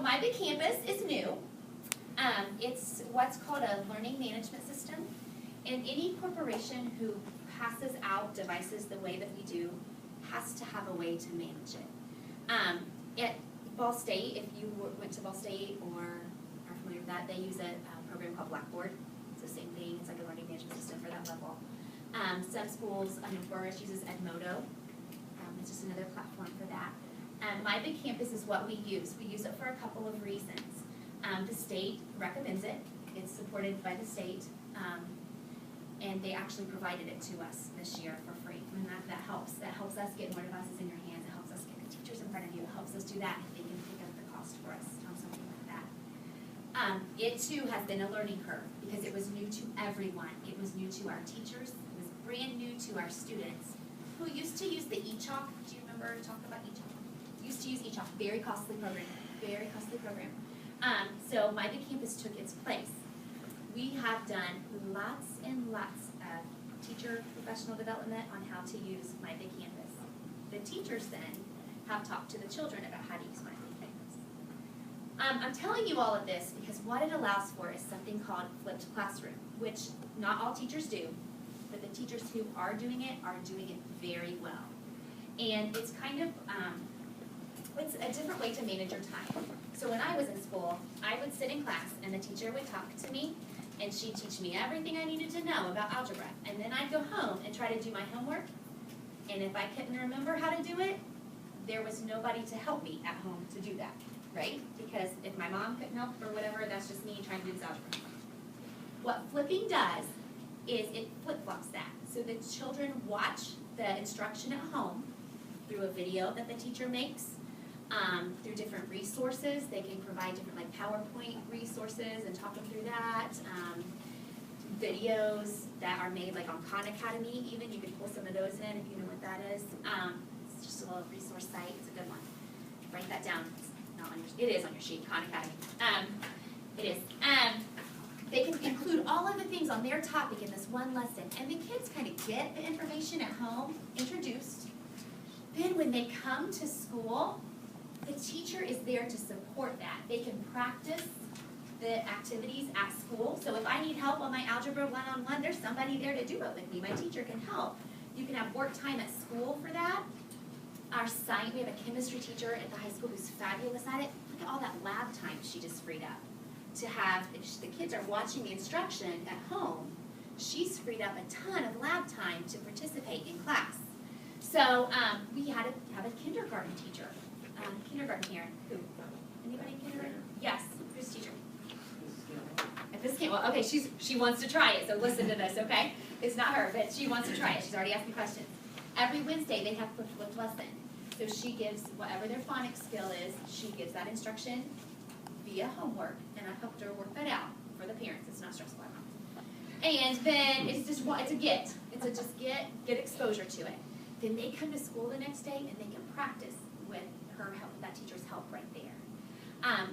My Big Campus is new. It's what's called a learning management system. And any corporation who passes out devices the way that we do has to have a way to manage it. At Ball State, if you went to Ball State or are familiar with that, they use a program called Blackboard. It's the same thing. It's like a learning management system for that level. Some schools, I mean, Burris uses Edmodo. It's just another platform for that. My Big Campus is what we use. We use it for a couple of reasons. The state recommends it. It's supported by the state. And they actually provided it to us this year for free. And that helps. That helps us get more devices in your hands. It helps us get the teachers in front of you. It helps us do that if they can pick up the cost for us on something like that. It too has been a learning curve because it was new to everyone. It was new to our teachers. It was brand new to our students who used to use the e-chalk. Do you remember talking about e-chalk? Used to use e-chalk. Very costly program. Very costly program. So My Big Campus took its place. We have done lots and lots of teacher professional development on how to use My Big Campus. The teachers then have talked to the children about how to use My Big Campus. I'm telling you all of this because what it allows for is something called flipped classroom, which not all teachers do, but the teachers who are doing it very well. And it's kind of, it's a different way to manage your time. So when I was in school, I would sit in class and the teacher would talk to me and she'd teach me everything I needed to know about algebra. And then I'd go home and try to do my homework. And if I couldn't remember how to do it, there was nobody to help me at home to do that, right? Because if my mom couldn't help or whatever, that's just me trying to do this algebra. What flipping does is it flip-flops that. So the children watch the instruction at home through a video that the teacher makes, through different resources. They can provide different like PowerPoint resources and talk them through that. Videos that are made like on Khan Academy even, you can pull some of those in if you know what that is. It's just a little resource site, it's a good one. Write that down. It's not on your, it is on your sheet, Khan Academy. It is. They can include all of the things on their topic in this one lesson, and the kids kind of get the information at home, introduced. Then when they come to school, the teacher is there to support that. They can practice the activities at school. So if I need help on my algebra one-on-one, there's somebody there to do it with me. My teacher can help. You can have work time at school for that. Our science, we have a chemistry teacher at the high school who's fabulous at it. Look at all that lab time she just freed up. To have, if the kids are watching the instruction at home, she's freed up a ton of lab time to participate in class. So we had to have a kindergarten teacher. Kindergarten parent. Who? Anybody in kindergarten? Yes. Who's teacher? At this camp. Well, okay, she wants to try it, so listen to this, okay? It's not her, but she wants to try it. She's already asked me questions. Every Wednesday they have flipped lesson. So she gives whatever their phonics skill is, she gives that instruction via homework, and I helped her work that out for the parents. It's not stressful at home. And then it's just it's a get. It's a just get exposure to it. Then they come to school the next day and they can practice with her help, that teacher's help right there.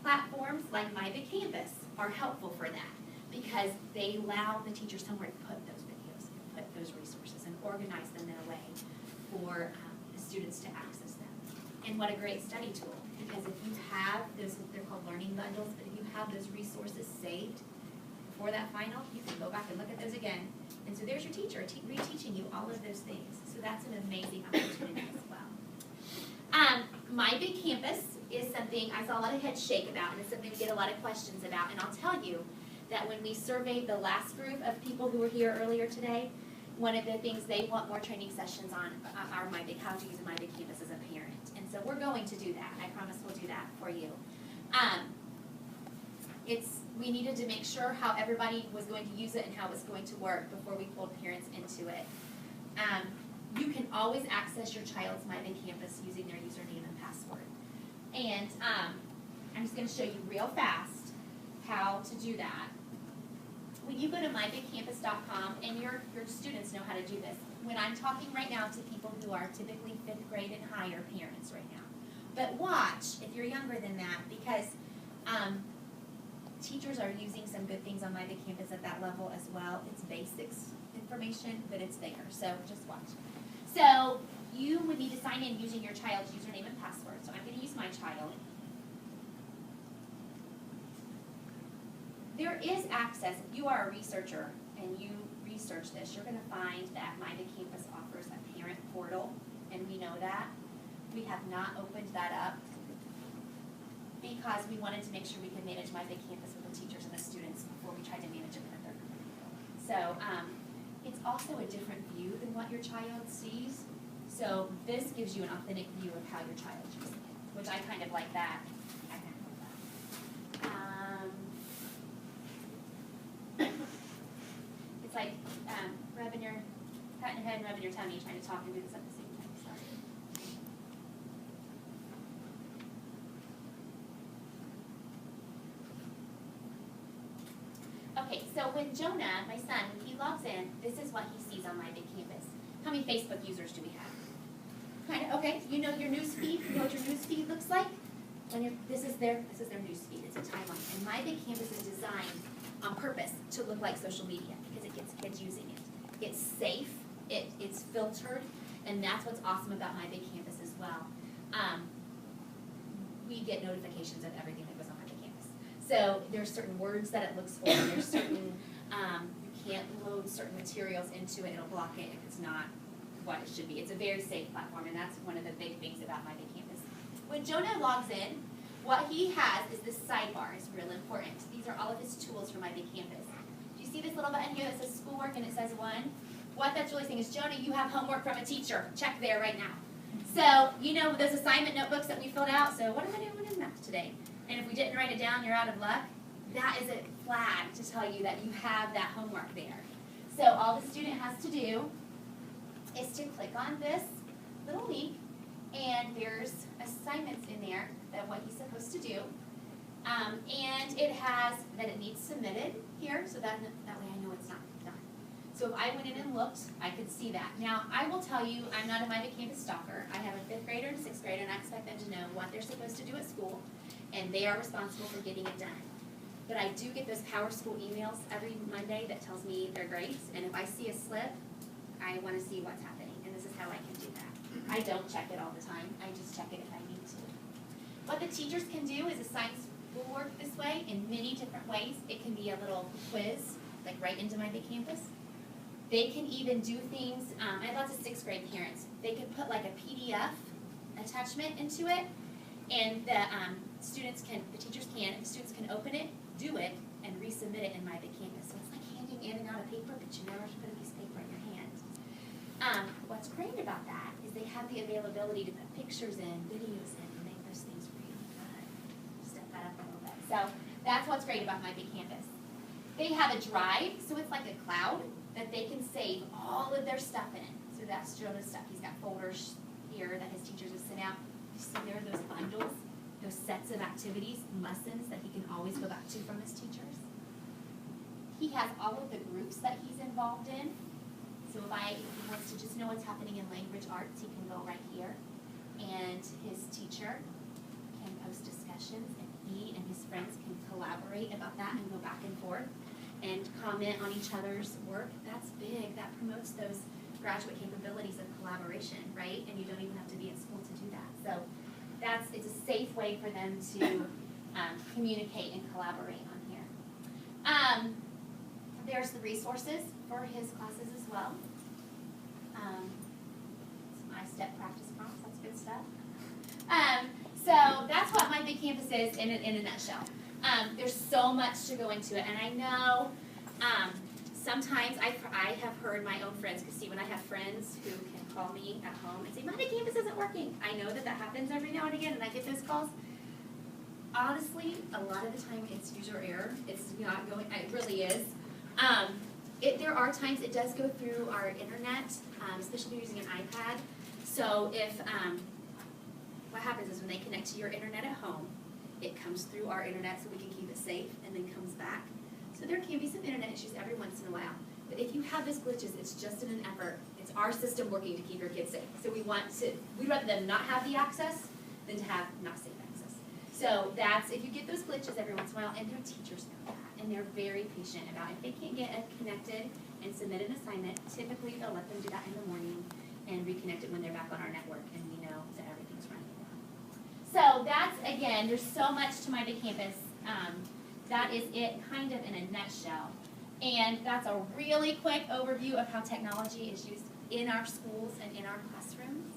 Platforms like My Big Campus are helpful for that because they allow the teachers somewhere to put those videos, put those resources, and organize them in a way for the students to access them. And what a great study tool, because if you have those, they're called learning bundles, but if you have those resources saved for that final, you can go back and look at those again. And so there's your teacher reteaching you all of those things. So that's an amazing opportunity as well. My Big Campus is something I saw a lot of heads shake about, and it's something we get a lot of questions about. And I'll tell you that when we surveyed the last group of people who were here earlier today, one of the things they want more training sessions on are how to use My Big Campus as a parent. And so we're going to do that. I promise we'll do that for you. We needed to make sure how everybody was going to use it and how it was going to work before we pulled parents into it. You can always access your child's My Big Campus using their username and password. And I'm just going to show you real fast how to do that. When you go to mybigcampus.com, and your students know how to do this. When I'm talking right now to people who are typically 5th grade and higher parents right now. But watch, if you're younger than that, because teachers are using some good things on My Big Campus at that level as well. It's basics information, but it's there, so just watch. So you would need to sign in using your child's username and password. So I'm going to use my child. there is access. If you are a researcher and you research this, you're going to find that My Big Campus offers a parent portal, and we know that. We have not opened that up because we wanted to make sure we could manage My Big Campus with the teachers and the students before we tried to manage it with a third party. So it's also a different view than what your child sees. So this gives you an authentic view of how your child is using it, which I kind of like that. I kind of like that. It's like patting your head and rubbing your tummy, trying to talk and do this at the same time. Sorry. Okay, so when Jonah, my son, when he logs in, this is what he sees on My Big Campus. How many Facebook users do we have? Kind of, okay, you know your news feed, you know what your news feed looks like? This is their news feed, it's a timeline. And My Big Campus is designed on purpose to look like social media because it gets kids using it. It's safe, it's filtered, and that's what's awesome about My Big Campus as well. We get notifications of everything that goes on My Big Campus. So there's certain words that it looks for, there's certain, you can't load certain materials into it, it'll block it if it's not what it should be. It's a very safe platform, and that's one of the big things about My Big Campus. When Jonah logs in, what he has is this sidebar. It's real important. These are all of his tools for My Big Campus. Do you see this little button here that says schoolwork and it says 1? What that's really saying is, Jonah, you have homework from a teacher. Check there right now. So, you know those assignment notebooks that we filled out? So what am I doing in math today? And if we didn't write it down, you're out of luck. That is a flag to tell you that you have that homework there. So all the student has to do is to click on this little link, and there's assignments in there that what he's supposed to do. And it has that it needs submitted here, so that way I know it's not done. So if I went in and looked, I could see that. Now, I will tell you, I'm not a My Big Campus stalker. I have a 5th grader and a 6th grader, and I expect them to know what they're supposed to do at school, and they are responsible for getting it done. But I do get those Power School emails every Monday that tells me their grades, and if I see a slip, I want to see what's happening, and this is how I can do that. I don't check it all the time. I just check it if I need to. What the teachers can do is assign schoolwork this way in many different ways. It can be a little quiz, like right into My Big Campus. They can even do things, I have lots of 6th grade parents. They can put like a PDF attachment into it, and the teachers can, the students can open it, do it, and resubmit it in My Big Campus. So it's like handing in and out of paper, but you never have to put a piece of paper in your hand. What's great about that is they have the availability to put pictures in, videos in, and make those things really good. Step that up a little bit. So that's what's great about My Big Campus. They have a drive, so it's like a cloud that they can save all of their stuff in. So that's Jonah's stuff. He's got folders here that his teachers have sent out. You see there are those bundles, those sets of activities, lessons that he can always go back to from his teachers. He has all of the groups that he's involved in. So if he wants to just know what's happening in language arts, he can go right here. And his teacher can post discussions, and he and his friends can collaborate about that and go back and forth and comment on each other's work. That's big. That promotes those graduate capabilities of collaboration, right? And you don't even have to be in school to do that. So it's a safe way for them to communicate and collaborate on here. There's the resources for his classes as well. Some I-STEP practice prompts, that's good stuff. So that's what My Big Campus is in a nutshell. There's so much to go into it, and I know sometimes I have heard my own friends, because see, when I have friends who can call me at home and say, My Big Campus isn't working, I know that happens every now and again, and I get those calls. Honestly, a lot of the time it's user error. It's not going, it really is. There are times it does go through our internet, especially if you're using an iPad. So if, what happens is when they connect to your internet at home, it comes through our internet so we can keep it safe and then comes back. So there can be some internet issues every once in a while. But if you have those glitches, it's just in an effort. It's our system working to keep your kids safe. So we'd rather them not have the access than to have not safe access. So that's, if you get those glitches every once in a while, and their teachers know that, and they're very patient about it. If they can't get it connected and submit an assignment, typically they'll let them do that in the morning and reconnect it when they're back on our network and we know that everything's running well. So that's, again, there's so much to My Big Campus. that is it kind of in a nutshell. And that's a really quick overview of how technology is used in our schools and in our classrooms.